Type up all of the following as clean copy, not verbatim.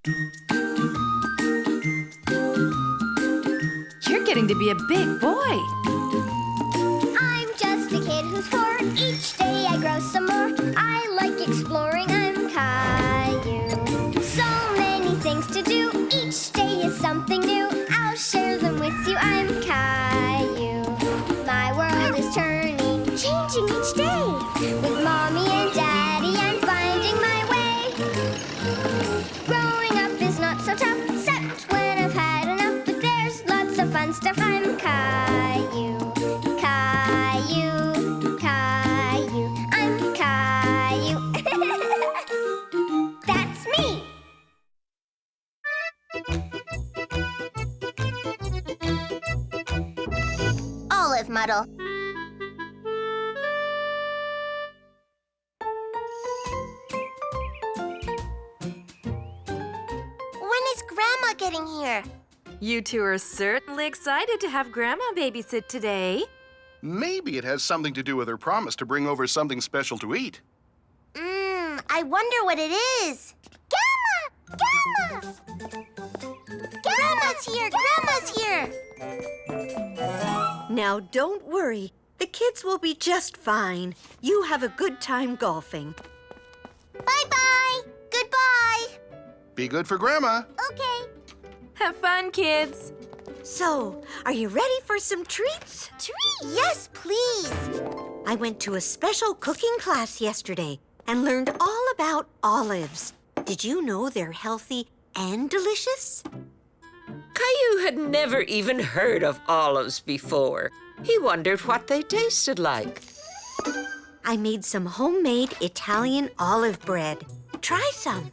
You're getting to be a big boy. I'm just a kid who's 4. Each day I grow some more. I like exploring. I'm Caillou. So many things to do. Each day is something new. I'll share them with you. I'm Caillou. My world is turning, changing each day. With Mommy and Daddy, I'm finding my way. Growing up is not so tough, except when I've had enough. But there's lots of fun stuff. I'm Caillou. Caillou, Caillou, I'm Caillou. That's me. Olive muddle. When is Grandma getting here? You two are certainly excited to have Grandma babysit today. Maybe it has something to do with her promise to bring over something special to eat. I wonder what it is. Grandma! Grandma! Grandma's here! Grandma's here! Now, don't worry. The kids will be just fine. You have a good time golfing. Bye-bye! Goodbye! Be good for Grandma. Okay. Have fun, kids. So, are you ready for some treats? Treat! Yes, please. I went to a special cooking class yesterday and learned all about olives. Did you know they're healthy and delicious? Caillou had never even heard of olives before. He wondered what they tasted like. I made some homemade Italian olive bread. Try some.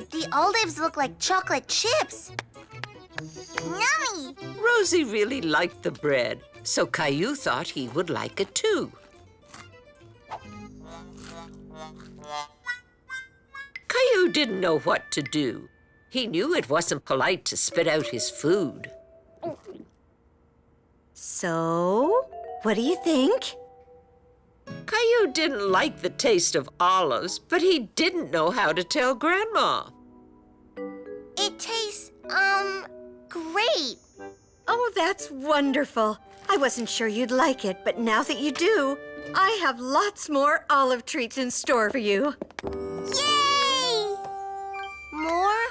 The olives look like chocolate chips. Yummy! Rosie really liked the bread, so Caillou thought he would like it too. Caillou didn't know what to do. He knew it wasn't polite to spit out his food. So, what do you think? Caillou didn't like the taste of olives, but he didn't know how to tell Grandma. It tastes, great. Oh, that's wonderful. I wasn't sure you'd like it, but now that you do, I have lots more olive treats in store for you. Yay! More?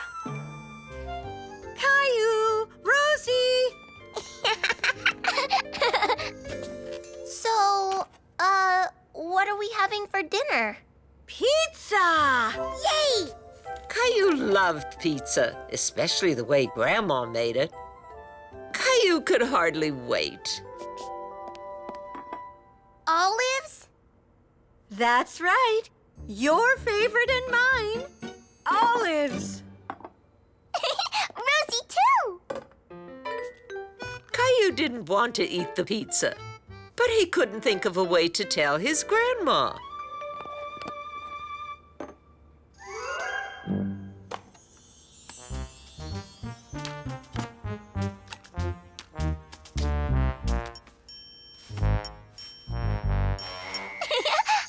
Caillou! Rosie! So, what are we having for dinner? Pizza! Yay! Caillou loved pizza, especially the way Grandma made it. Caillou could hardly wait. Olives? That's right. Your favorite and mine. Olives. Rosie, too! Caillou didn't want to eat the pizza, but he couldn't think of a way to tell his grandma.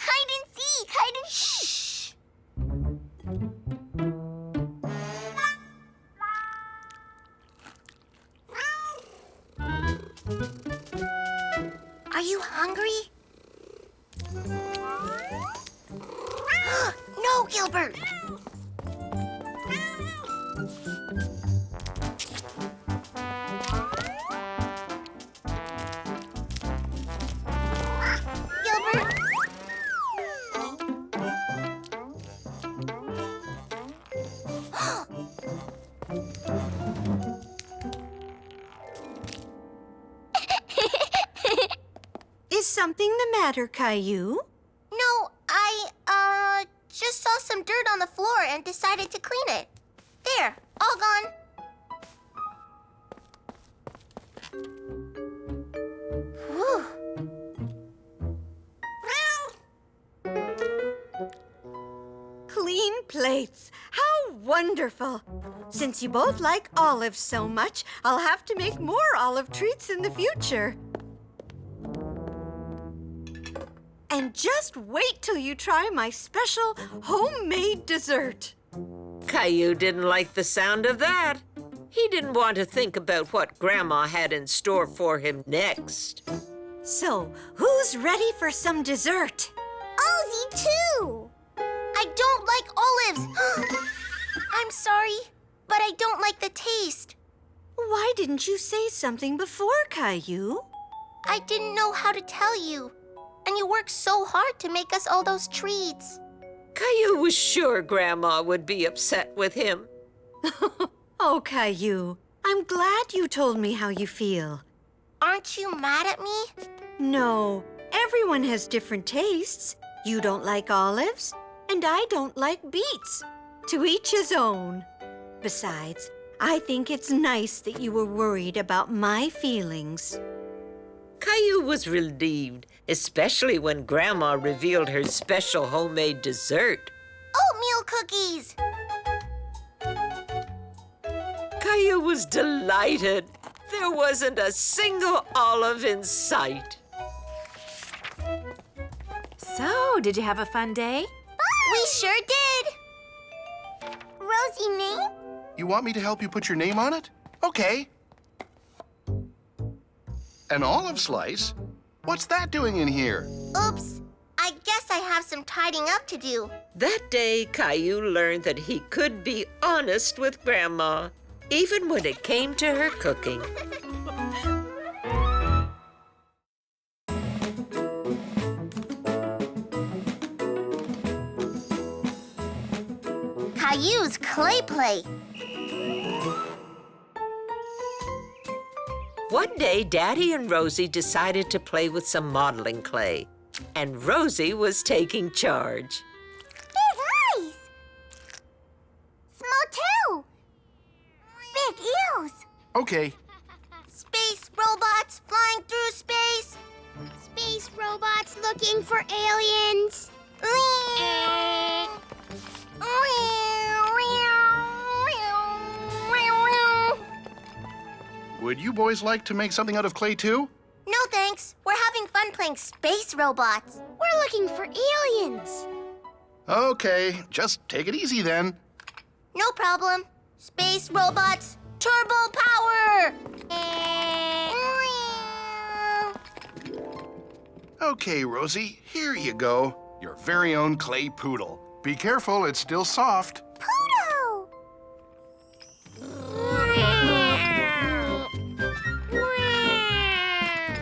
Hide and seek! Hide and seek! Are you hungry? No, Gilbert! Gilbert! Is something the matter, Caillou? No, I, just saw some dirt on the floor and decided to clean it. There, all gone. Whew. Clean plates. How wonderful. Since you both like olives so much, I'll have to make more olive treats in the future. And just wait till you try my special homemade dessert. Caillou didn't like the sound of that. He didn't want to think about what Grandma had in store for him next. So, who's ready for some dessert? Ozzy, too! I don't like olives. I'm sorry, but I don't like the taste. Why didn't you say something before, Caillou? I didn't know how to tell you. And you worked so hard to make us all those treats. Caillou was sure Grandma would be upset with him. Oh, Caillou, I'm glad you told me how you feel. Aren't you mad at me? No, everyone has different tastes. You don't like olives, and I don't like beets. To each his own. Besides, I think it's nice that you were worried about my feelings. Caillou was relieved, especially when Grandma revealed her special homemade dessert. Oatmeal cookies! Caillou was delighted. There wasn't a single olive in sight. So, did you have a fun day? We sure did! Rosie, name? You want me to help you put your name on it? Okay. An olive slice? What's that doing in here? Oops. I guess I have some tidying up to do. That day, Caillou learned that he could be honest with Grandma, even when it came to her cooking. Caillou's clay play. One day, Daddy and Rosie decided to play with some modeling clay, and Rosie was taking charge. Big eyes! Small tail! Big ears! Okay. Space robots flying through space! Space robots looking for aliens! Would you boys like to make something out of clay too? No thanks. We're having fun playing space robots. We're looking for aliens. Okay, just take it easy then. No problem. Space robots, turbo power! Okay, Rosie, here you go. Your very own clay poodle. Be careful, it's still soft. Poodle!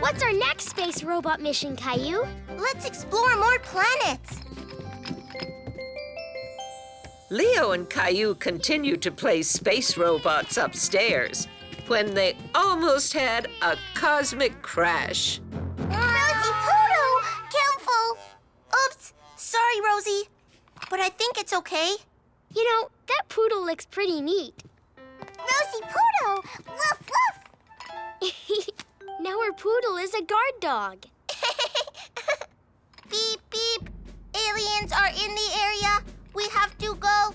What's our next space robot mission, Caillou? Let's explore more planets. Leo and Caillou continued to play space robots upstairs when they almost had a cosmic crash. Rosie Poodle! Careful! Oops! Sorry, Rosie. But I think it's okay. You know, that poodle looks pretty neat. Rosie Poodle! Woof woof! Now our poodle is a guard dog. Beep beep! Aliens are in the area. We have to go.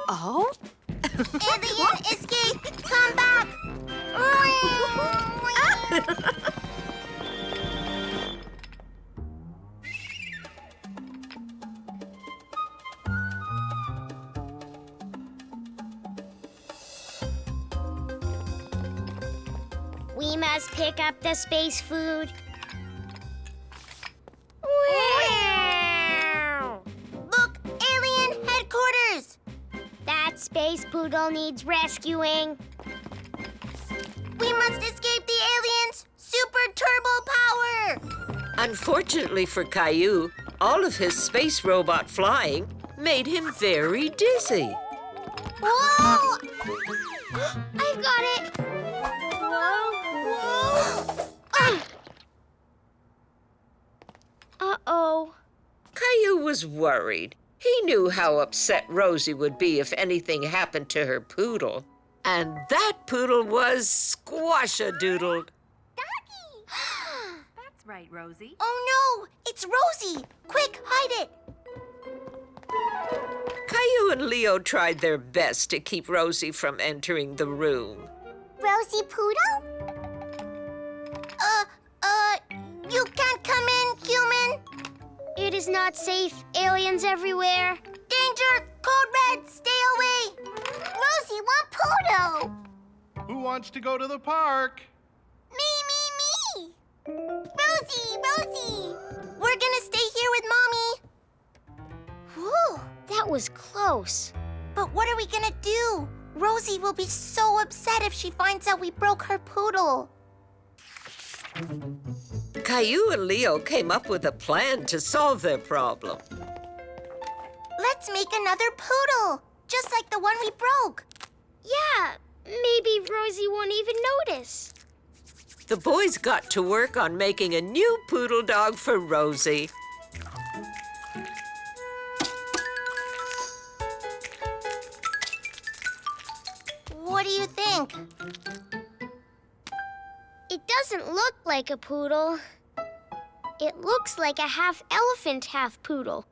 Oh? Alien escape! Come back! We must pick up the space food. Look, alien headquarters! That space poodle needs rescuing. We must escape the aliens! Super turbo power! Unfortunately for Caillou, all of his space robot flying made him very dizzy. Whoa! I've got it. Uh-oh. Caillou was worried. He knew how upset Rosie would be if anything happened to her poodle. And that poodle was squash-a-doodled. That's right, Rosie. Oh no! It's Rosie! Quick, hide it! Caillou and Leo tried their best to keep Rosie from entering the room. Rosie Poodle? You can't come in, human. It is not safe. Aliens everywhere. Danger! Code Red, stay away. Rosie, want Poodle? Who wants to go to the park? Me. Rosie. We're gonna stay here with Mommy. Whew. That was close. But what are we gonna do? Rosie will be so upset if she finds out we broke her poodle. Caillou and Leo came up with a plan to solve their problem. Let's make another poodle, just like the one we broke. Yeah, maybe Rosie won't even notice. The boys got to work on making a new poodle dog for Rosie. What do you think? It doesn't look like a poodle. It looks like a half elephant, half poodle.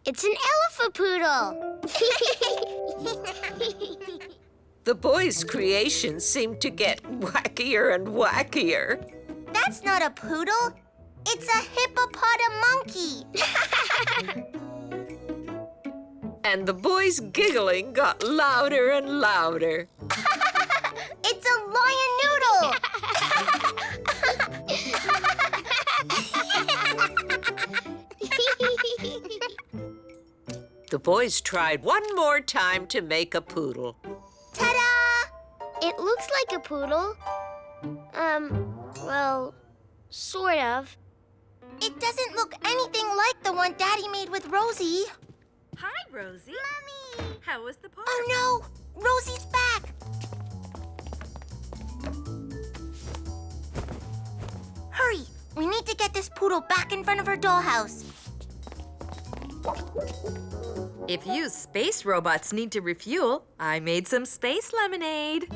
It's an elephant-poodle. The boys' creations seemed to get wackier and wackier. That's not a poodle. It's a hippopotamonkey. And the boys' giggling got louder and louder. It's a lion noodle. The boys tried one more time to make a poodle. Ta-da! It looks like a poodle. Well, sort of. It doesn't look anything like the one Daddy made with Rosie. Hi, Rosie. Mommy! How was the park? Oh no! Rosie's back! Hurry! We need to get this poodle back in front of her dollhouse. If you space robots need to refuel, I made some space lemonade.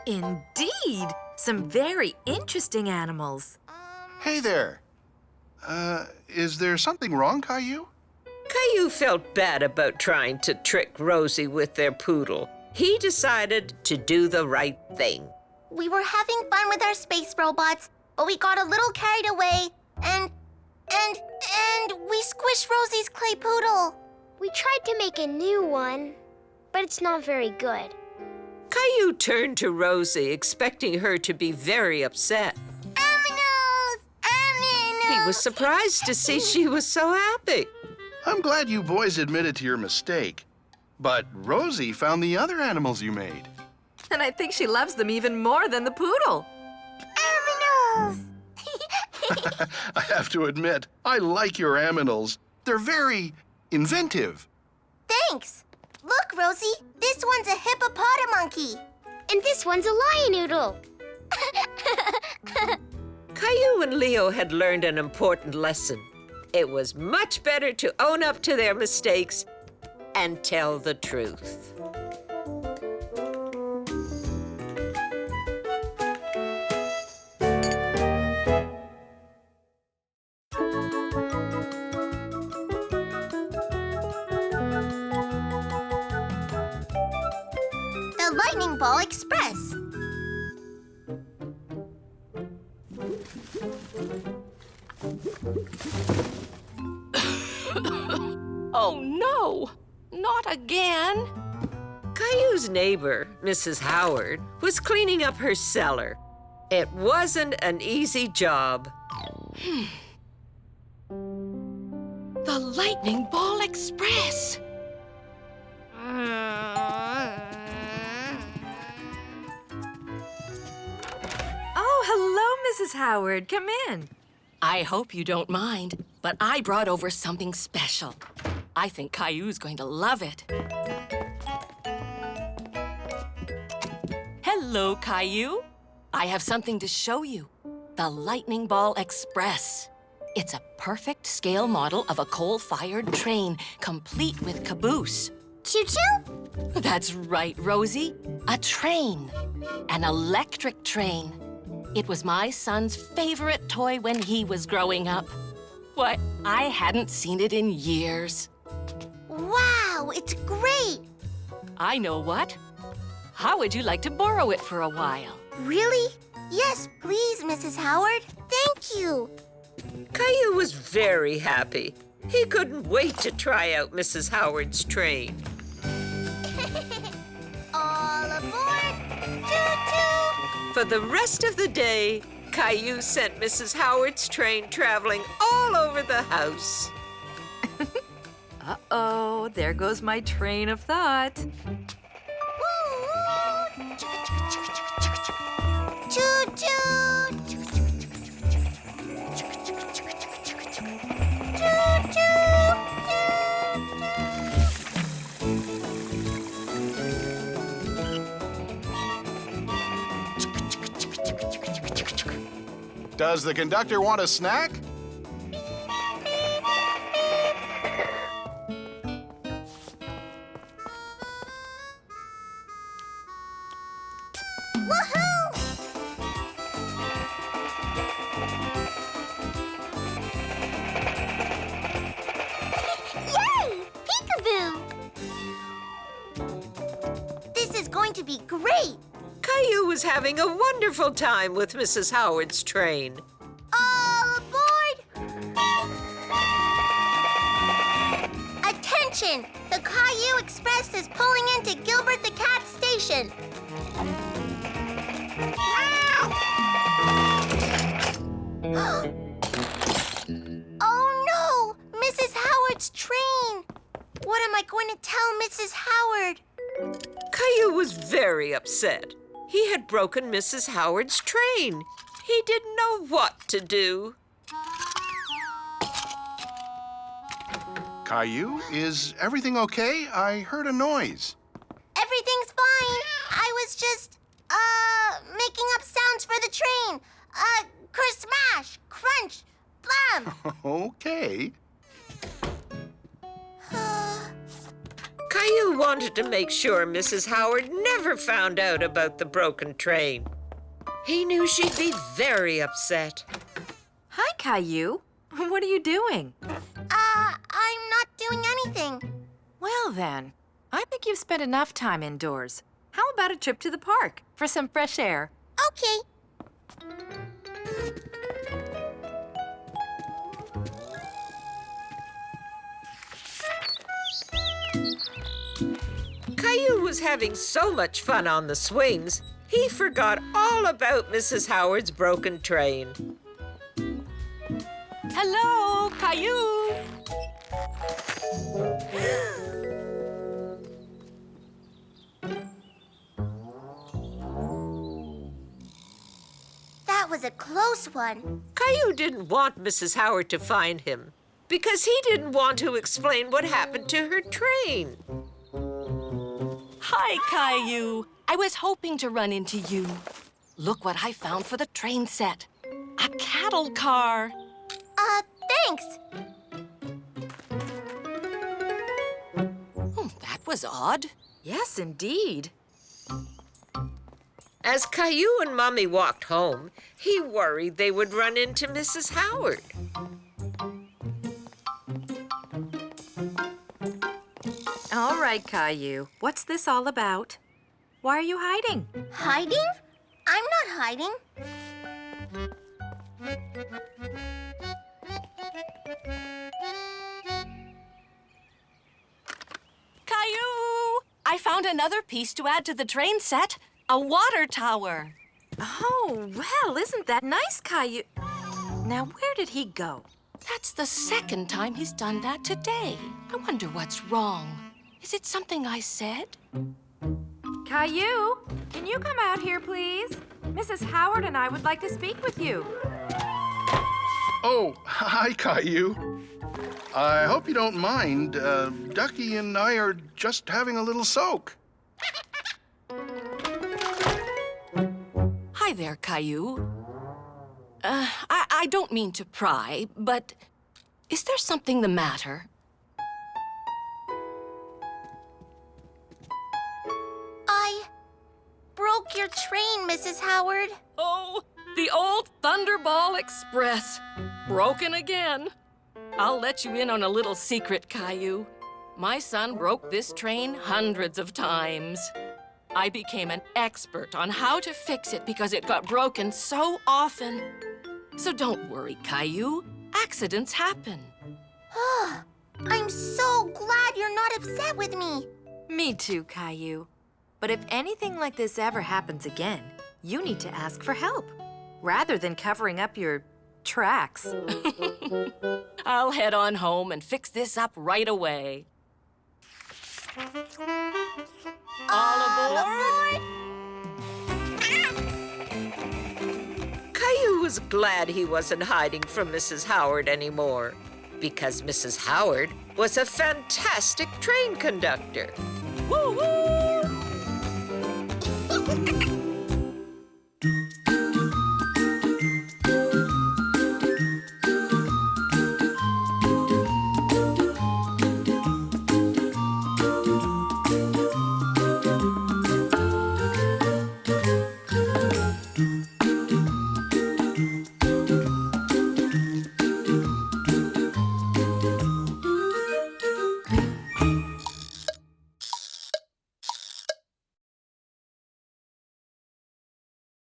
Indeed! Some very interesting animals. Hey there. Is there something wrong, Caillou? Caillou felt bad about trying to trick Rosie with their poodle. He decided to do the right thing. We were having fun with our space robots, but we got a little carried away, and we squished Rosie's clay poodle. We tried to make a new one, but it's not very good. Caillou turned to Rosie, expecting her to be very upset. He was surprised to see she was so happy. I'm glad you boys admitted to your mistake. But Rosie found the other animals you made. And I think she loves them even more than the poodle. I have to admit, I like your aminals. They're very inventive. Thanks. Look, Rosie, this one's a hippopotamonkey. And this one's a lion noodle. Caillou and Leo had learned an important lesson. It was much better to own up to their mistakes and tell the truth. The Lightning Ball Express. Oh, no! Not again! Caillou's neighbor, Mrs. Howard, was cleaning up her cellar. It wasn't an easy job. The Lightning Ball Express! Oh, hello, Mrs. Howard. Come in. I hope you don't mind, but I brought over something special. I think Caillou's going to love it. Hello, Caillou. I have something to show you. The Lightning Ball Express. It's a perfect scale model of a coal-fired train, complete with caboose. Choo-choo? That's right, Rosie. A train. An electric train. It was my son's favorite toy when he was growing up. Why, I hadn't seen it in years. Wow, it's great! I know what. How would you like to borrow it for a while? Really? Yes, please, Mrs. Howard. Thank you. Caillou was very happy. He couldn't wait to try out Mrs. Howard's train. All aboard! Choo-choo! For the rest of the day, Caillou sent Mrs. Howard's train traveling all over the house. Uh-oh, there goes my train of thought. Choo-choo! Does the conductor want a snack? Yay! Peekaboo! This is going to be great! Caillou was having a wonderful time with Mrs. Howard's train. All aboard! Attention! The Caillou Express is pulling into Gilbert the Cat Station. Oh no! Mrs. Howard's train! What am I going to tell Mrs. Howard? Caillou was very upset. He had broken Mrs. Howard's train. He didn't know what to do. Caillou, is everything okay? I heard a noise. Everything's fine. I was just, making up sounds for the train. Smash, crunch, blam. Okay. Caillou wanted to make sure Mrs. Howard never found out about the broken train. He knew she'd be very upset. Hi, Caillou. What are you doing? I'm not doing anything. Well, then, I think you've spent enough time indoors. How about a trip to the park for some fresh air? Okay. Caillou was having so much fun on the swings, he forgot all about Mrs. Howard's broken train. Hello, Caillou. That was a close one. Caillou didn't want Mrs. Howard to find him because he didn't want to explain what happened to her train. Hi, Caillou. I was hoping to run into you. Look what I found for the train set. A cattle car. Thanks. That was odd. Yes, indeed. As Caillou and Mommy walked home, he worried they would run into Mrs. Howard. All right, Caillou. What's this all about? Why are you hiding? Hiding? I'm not hiding. Caillou! I found another piece to add to the train set. A water tower. Oh, well, isn't that nice, Caillou? Now, where did he go? That's the second time he's done that today. I wonder what's wrong. Is it something I said? Caillou, can you come out here, please? Mrs. Howard and I would like to speak with you. Oh, hi, Caillou. I hope you don't mind. Ducky and I are just having a little soak. Hi there, Caillou. I don't mean to pry, but is there something the matter? your train, Mrs. Howard? Oh, the old Thunderball Express. Broken again. I'll let you in on a little secret, Caillou. My son broke this train hundreds of times. I became an expert on how to fix it because it got broken so often. So don't worry, Caillou. Accidents happen. I'm so glad you're not upset with me. Me too, Caillou. But if anything like this ever happens again, you need to ask for help, rather than covering up your tracks. I'll head on home and fix this up right away. All aboard! Caillou was glad he wasn't hiding from Mrs. Howard anymore, because Mrs. Howard was a fantastic train conductor. Woo-woo!